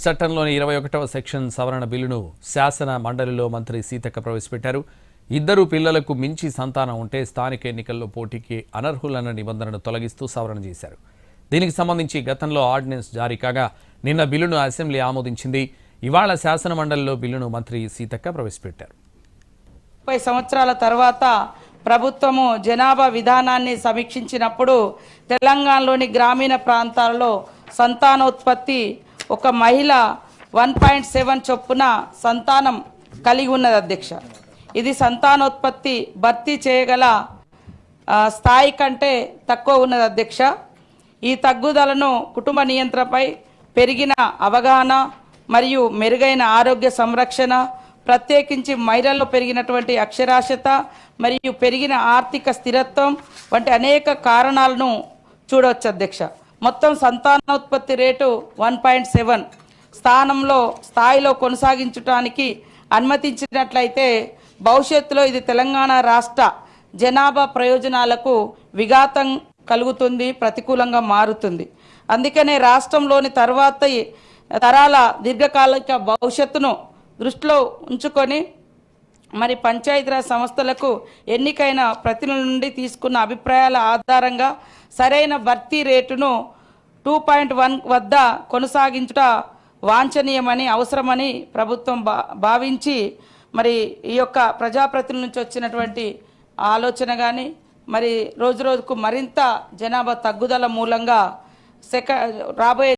చట్టంలోని 21వ సెక్షన్ సవరణ బిల్లును శాసన మండలిలో మంత్రి సీతక్క ప్రవేశపెట్టారు. ఇద్దరు పిల్లలకు మించి సంతానం ఉంటే స్థానిక ఎన్నికల్లో పోటీకి అనర్హులన్న నిబంధనను తొలగిస్తూ సవరణ చేశారు. దీనికి సంబంధించి గతంలో ఆర్డినెన్స్ జారీ కాగా నిన్న బిల్లును అసెంబ్లీ ఆమోదించింది. ఇవాళ శాసన మండలిలో బిల్లును మంత్రి సీతక్క ప్రవేశపెట్టారు. 30 సంవత్సరాల తర్వాత ప్రభుత్వము జనాభా విధానాన్ని సమీక్షించినప్పుడు తెలంగాణలోని గ్రామీణ ప్రాంతాలలో సంతానోత్పత్తి ఒక మహిళ 1.7 చొప్పున సంతానం కలిగి ఉన్నది అధ్యక్ష. ఇది సంతానోత్పత్తి భర్తీ చేయగల స్థాయి కంటే తక్కువ ఉన్నది అధ్యక్ష. ఈ తగ్గుదలను కుటుంబ నియంత్రణపై పెరిగిన అవగాహన మరియు మెరుగైన ఆరోగ్య సంరక్షణ, ప్రత్యేకించి మహిళల్లో పెరిగినటువంటి అక్షరాస్యత మరియు పెరిగిన ఆర్థిక స్థిరత్వం వంటి అనేక కారణాలను చూడవచ్చు అధ్యక్ష. మొత్తం సంతానోత్పత్తి రేటు 1.7 స్థాయిలో కొనసాగించడానికి అనుమతించినట్లయితే భవిష్యత్తులో ఇది తెలంగాణ రాష్ట్ర జనాభా ప్రయోజనాలకు విఘాతం కలుగుతుంది, ప్రతికూలంగా మారుతుంది. అందుకనే రాష్ట్రంలోని తరాల దీర్ఘకాలిక భవిష్యత్తును దృష్టిలో ఉంచుకొని మరి పంచాయతీరాజ్ సంస్థలకు ఎన్నికైన ప్రతినిధుల నుండి తీసుకున్న అభిప్రాయాల ఆధారంగా సరైన భర్తీ రేటును 2.1 వద్ద కొనసాగించుట వాంఛనీయమని, అవసరమని ప్రభుత్వం భావించి మరి ఈ యొక్క ప్రజాప్రతినిధుల నుంచి వచ్చినటువంటి ఆలోచన కానీ మరి రోజు రోజుకు మరింత జనాభా తగ్గుదల మూలంగా రాబోయే